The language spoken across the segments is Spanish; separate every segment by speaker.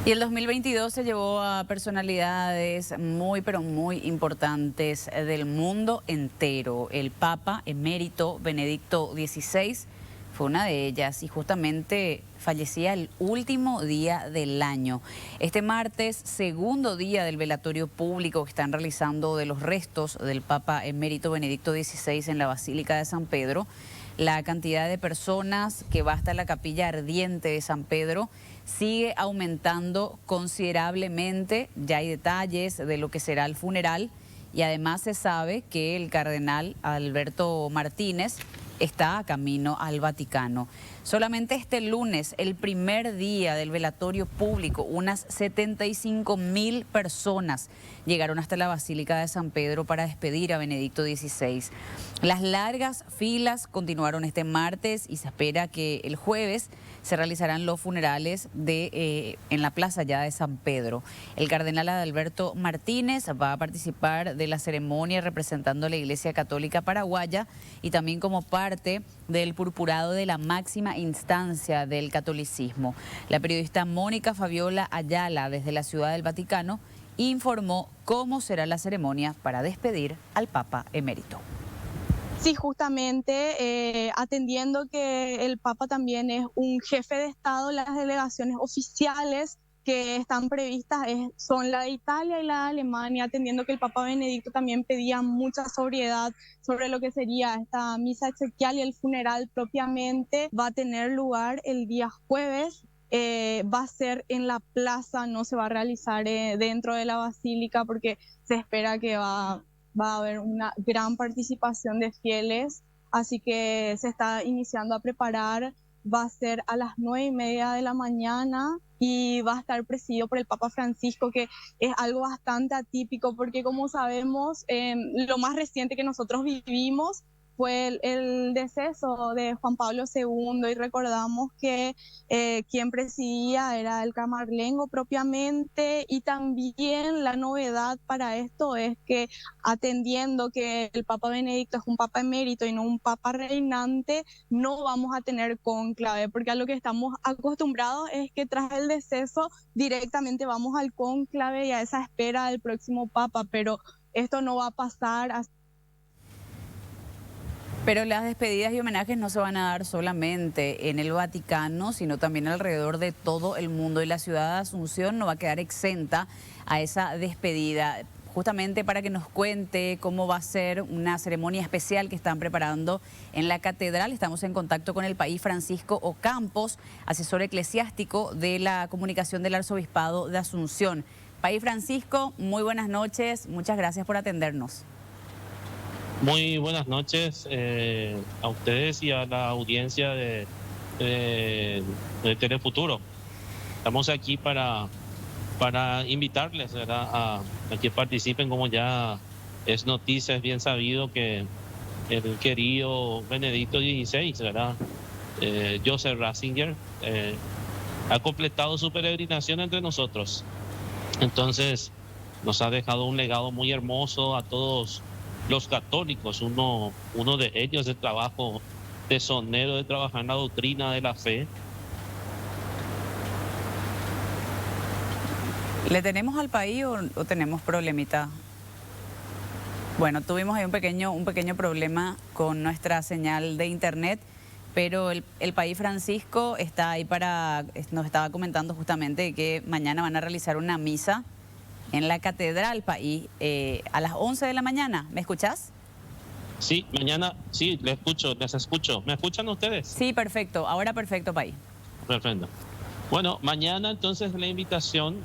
Speaker 1: Y el 2022 se llevó a personalidades muy, pero muy importantes del mundo entero. El Papa emérito Benedicto XVI fue una de ellas y justamente fallecía el último día del año. Este martes, segundo día del velatorio público que están realizando de los restos del Papa emérito Benedicto XVI en la Basílica de San Pedro. La cantidad de personas que va hasta la capilla ardiente de San Pedro sigue aumentando considerablemente. Ya hay detalles de lo que será el funeral y además se sabe que el cardenal Alberto Martínez está a camino al Vaticano. Solamente este lunes, el primer día del velatorio público, unas 75.000 personas llegaron hasta la Basílica de San Pedro para despedir a Benedicto XVI. Las largas filas continuaron este martes y se espera que el jueves se realizarán los funerales en la plaza ya de San Pedro. El cardenal Adalberto Martínez va a participar de la ceremonia representando a la Iglesia Católica Paraguaya y también como parte del purpurado de la máxima instancia del catolicismo. La periodista Mónica Fabiola Ayala, desde la Ciudad del Vaticano, informó cómo será la ceremonia para despedir al Papa emérito.
Speaker 2: Sí, justamente atendiendo que el Papa también es un jefe de Estado, las delegaciones oficiales que están previstas son la de Italia y la de Alemania, atendiendo que el Papa Benedicto también pedía mucha sobriedad sobre lo que sería esta misa exequial, y el funeral propiamente va a tener lugar el día jueves. Va a ser en la plaza, no se va a realizar dentro de la basílica porque se espera que va a haber una gran participación de fieles, así que se está iniciando a preparar. Va a ser a las 9:30 de la mañana y va a estar presidido por el Papa Francisco, que es algo bastante atípico porque, como sabemos, lo más reciente que nosotros vivimos fue el deceso de Juan Pablo II, y recordamos que quien presidía era el camarlengo propiamente. Y también la novedad para esto es que, atendiendo que el Papa Benedicto es un Papa emérito y no un Papa reinante, no vamos a tener cónclave, porque a lo que estamos acostumbrados es que tras el deceso directamente vamos al cónclave y a esa espera del próximo Papa, pero esto no va a pasar así.
Speaker 1: Pero las despedidas y homenajes no se van a dar solamente en el Vaticano, sino también alrededor de todo el mundo. Y la ciudad de Asunción no va a quedar exenta a esa despedida. Justamente para que nos cuente cómo va a ser una ceremonia especial que están preparando en la catedral, estamos en contacto con el país Francisco Ocampos, asesor eclesiástico de la comunicación del Arzobispado de Asunción. País Francisco, muy buenas noches, muchas gracias por atendernos.
Speaker 3: Muy buenas noches a ustedes y a la audiencia de Telefuturo. Estamos aquí para invitarles, ¿verdad?, a que participen. Como ya es noticia, es bien sabido que el querido Benedicto XVI, ¿verdad?, Joseph Ratzinger, ha completado su peregrinación entre nosotros. Entonces nos ha dejado un legado muy hermoso a todos los católicos. Uno de ellos, el trabajo tesonero de trabajar en la doctrina de la fe.
Speaker 1: ¿Le tenemos al país o tenemos problemita? Bueno, tuvimos ahí un pequeño problema con nuestra señal de internet, pero el país Francisco está ahí nos estaba comentando justamente que mañana van a realizar una misa en la catedral, país, a las 11 de la mañana. ¿Me escuchás?
Speaker 3: Sí, mañana, sí, les escucho. ¿Me escuchan ustedes?
Speaker 1: Sí, perfecto. Ahora perfecto, país.
Speaker 3: Perfecto. Bueno, mañana entonces la invitación,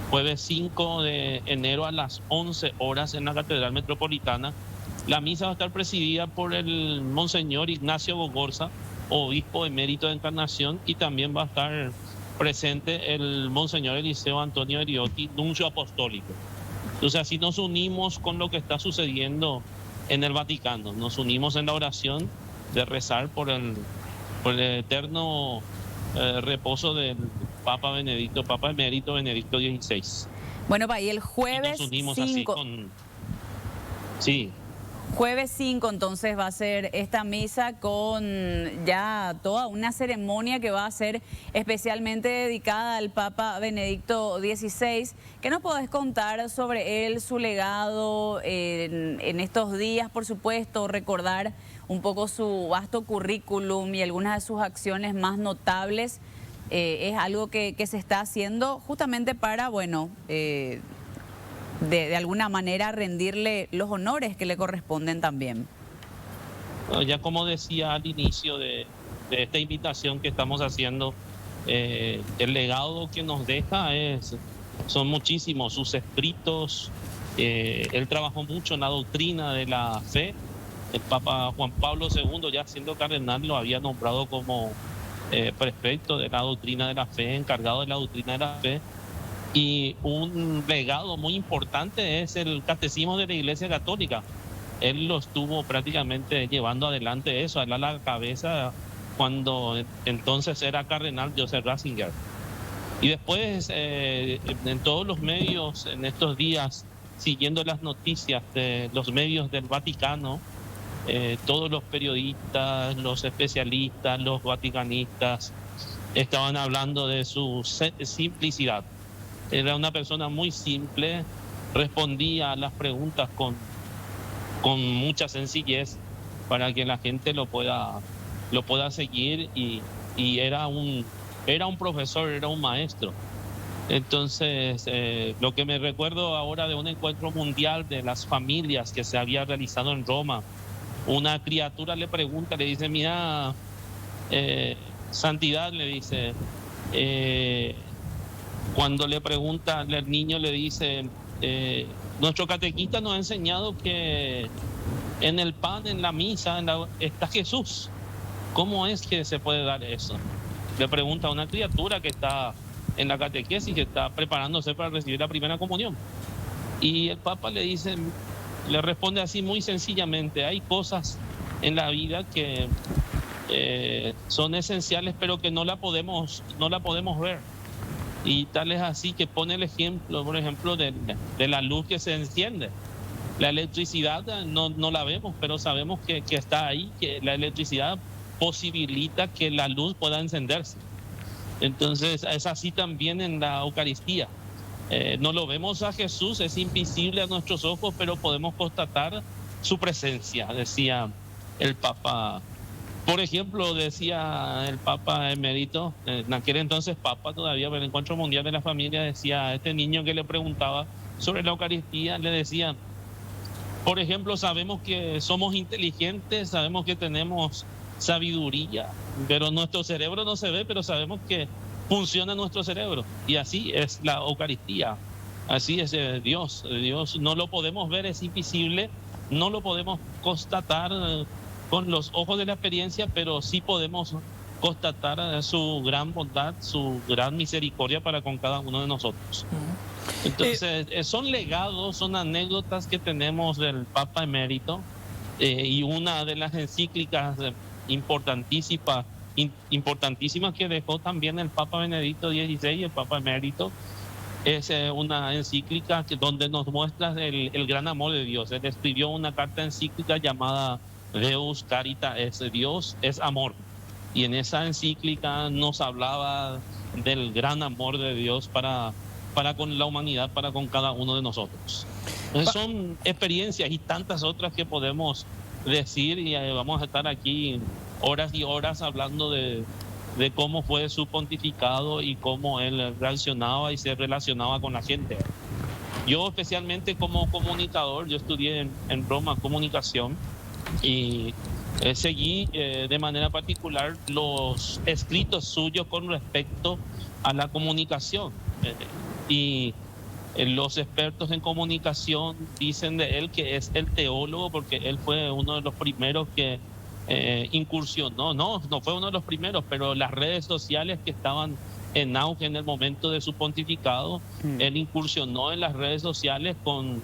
Speaker 3: jueves 5 de enero a las 11 horas en la Catedral Metropolitana. La misa va a estar presidida por el Monseñor Ignacio Gogorza, obispo emérito de Encarnación, y también va a estar presente el Monseñor Eliseo Antonio Eriotti, nuncio apostólico. Entonces así nos unimos con lo que está sucediendo en el Vaticano. Nos unimos en la oración de rezar por el eterno reposo del Papa Benedicto, Papa emérito Benedicto XVI.
Speaker 1: Bueno, país, el jueves
Speaker 3: y nos unimos
Speaker 1: 5...
Speaker 3: así con... Sí.
Speaker 1: Jueves 5 entonces va a ser esta misa con ya toda una ceremonia que va a ser especialmente dedicada al Papa Benedicto XVI. ¿Qué nos podés contar sobre él, su legado en estos días, por supuesto, recordar un poco su vasto currículum y algunas de sus acciones más notables? Es algo que se está haciendo justamente para, bueno, de alguna manera rendirle los honores que le corresponden también.
Speaker 3: Ya como decía al inicio de esta invitación que estamos haciendo, el legado que nos deja son muchísimos sus escritos. Él trabajó mucho en la doctrina de la fe. El Papa Juan Pablo II, ya siendo cardenal, lo había nombrado como prefecto de la doctrina de la fe, encargado de la doctrina de la fe. Y un legado muy importante es el catecismo de la Iglesia Católica. Él lo estuvo prácticamente llevando adelante eso, él a la cabeza cuando entonces era cardenal Joseph Ratzinger. Y después en todos los medios en estos días, siguiendo las noticias de los medios del Vaticano, todos los periodistas, los especialistas, los vaticanistas estaban hablando de su simplicidad. Era una persona muy simple, respondía a las preguntas con mucha sencillez para que la gente lo pueda seguir y era un profesor, era un maestro. Entonces, lo que me recuerdo ahora de un encuentro mundial de las familias que se había realizado en Roma, una criatura le pregunta, le dice, mira, Santidad, le dice, cuando le pregunta, el niño le dice, nuestro catequista nos ha enseñado que en el pan, en la misa, está Jesús. ¿Cómo es que se puede dar eso? Le pregunta a una criatura que está en la catequesis, que está preparándose para recibir la primera comunión. Y el Papa le responde así muy sencillamente, hay cosas en la vida que son esenciales, pero que no la podemos ver. Y tal es así que pone el ejemplo, por ejemplo, de la luz que se enciende. La electricidad no la vemos, pero sabemos que está ahí, que la electricidad posibilita que la luz pueda encenderse. Entonces es así también en la Eucaristía. No lo vemos a Jesús, es invisible a nuestros ojos, pero podemos constatar su presencia, decía el Papa. Por ejemplo, decía el Papa emérito, en aquel entonces Papa todavía, pero el Encuentro Mundial de la Familia, decía a este niño que le preguntaba sobre la Eucaristía, le decía, por ejemplo, sabemos que somos inteligentes, sabemos que tenemos sabiduría, pero nuestro cerebro no se ve, pero sabemos que funciona nuestro cerebro. Y así es la Eucaristía, así es Dios. Dios no lo podemos ver, es invisible, no lo podemos constatar con los ojos de la experiencia, pero sí podemos constatar su gran bondad, su gran misericordia para con cada uno de nosotros. Entonces, son legados, son anécdotas que tenemos del Papa emérito, y una de las encíclicas importantísimas que dejó también el Papa Benedicto XVI, el Papa emérito, es una encíclica donde nos muestra el gran amor de Dios. Él escribió una carta encíclica llamada Deus Caritas, Dios es amor. Y en esa encíclica nos hablaba del gran amor de Dios para con la humanidad, para con cada uno de nosotros. Entonces, son experiencias y tantas otras que podemos decir, y vamos a estar aquí horas y horas hablando de cómo fue su pontificado y cómo él reaccionaba y se relacionaba con la gente. Yo especialmente como comunicador, yo estudié en Roma comunicación y seguí de manera particular los escritos suyos con respecto a la comunicación. Y los expertos en comunicación dicen de él que es el teólogo, porque él fue uno de los primeros que incursionó, no fue uno de los primeros, pero las redes sociales que estaban en auge en el momento de su pontificado, él incursionó en las redes sociales con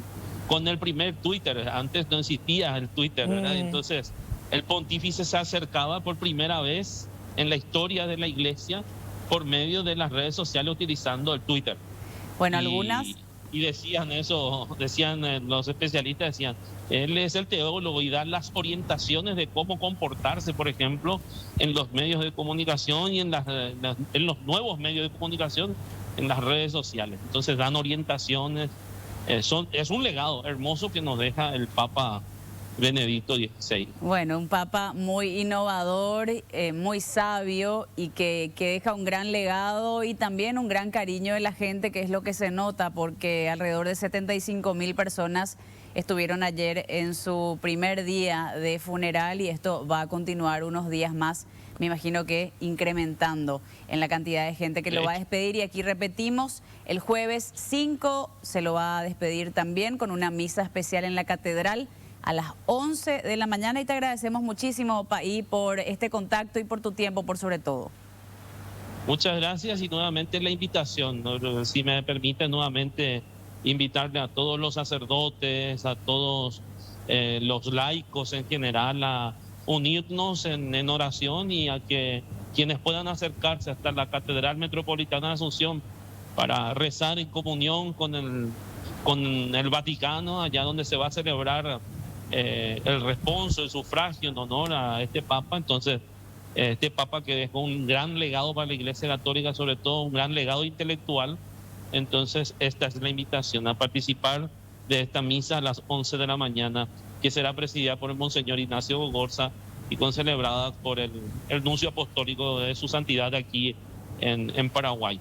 Speaker 3: el primer Twitter. Antes no existía el Twitter, ¿verdad? Entonces el pontífice se acercaba por primera vez en la historia de la Iglesia por medio de las redes sociales utilizando el Twitter.
Speaker 1: Bueno,
Speaker 3: y decían eso, decían los especialistas, decían, él es el teólogo y da las orientaciones de cómo comportarse, por ejemplo, en los medios de comunicación y en los nuevos medios de comunicación, en las redes sociales. Entonces dan orientaciones, es un legado hermoso que nos deja el Papa Benedicto XVI.
Speaker 1: Bueno, un papa muy innovador, muy sabio y que deja un gran legado y también un gran cariño de la gente, que es lo que se nota, porque alrededor de 75.000 personas estuvieron ayer en su primer día de funeral y esto va a continuar unos días más, me imagino que incrementando en la cantidad de gente que lo va a despedir. Y aquí repetimos, el jueves 5 se lo va a despedir también con una misa especial en la catedral a las 11 de la mañana, y te agradecemos muchísimo, Paí, por este contacto y por tu tiempo, por sobre todo.
Speaker 3: Muchas gracias y nuevamente la invitación, ¿no? Si me permite nuevamente invitarle a todos los sacerdotes, a todos los laicos en general a unirnos en oración y a que quienes puedan acercarse hasta la Catedral Metropolitana de Asunción para rezar en comunión con el Vaticano, allá donde se va a celebrar el responso, el sufragio en honor a este Papa. Entonces, este Papa que dejó un gran legado para la Iglesia Católica, sobre todo un gran legado intelectual. Entonces, esta es la invitación a participar de esta misa a las 11 de la mañana, que será presidida por el Monseñor Ignacio Gogorza y concelebrada por el nuncio apostólico de su santidad aquí en Paraguay.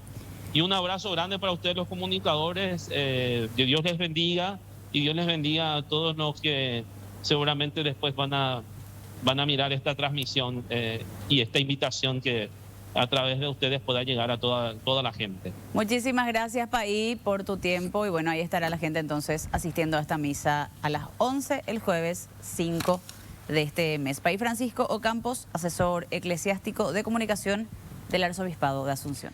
Speaker 3: Y un abrazo grande para ustedes, los comunicadores. Que Dios les bendiga y Dios les bendiga a todos los que seguramente después van a mirar esta transmisión y esta invitación que a través de ustedes pueda llegar a toda la gente.
Speaker 1: Muchísimas gracias, Paí, por tu tiempo. Y bueno, ahí estará la gente entonces asistiendo a esta misa a las 11 el jueves 5 de este mes. Paí Francisco Ocampos, asesor eclesiástico de comunicación del Arzobispado de Asunción.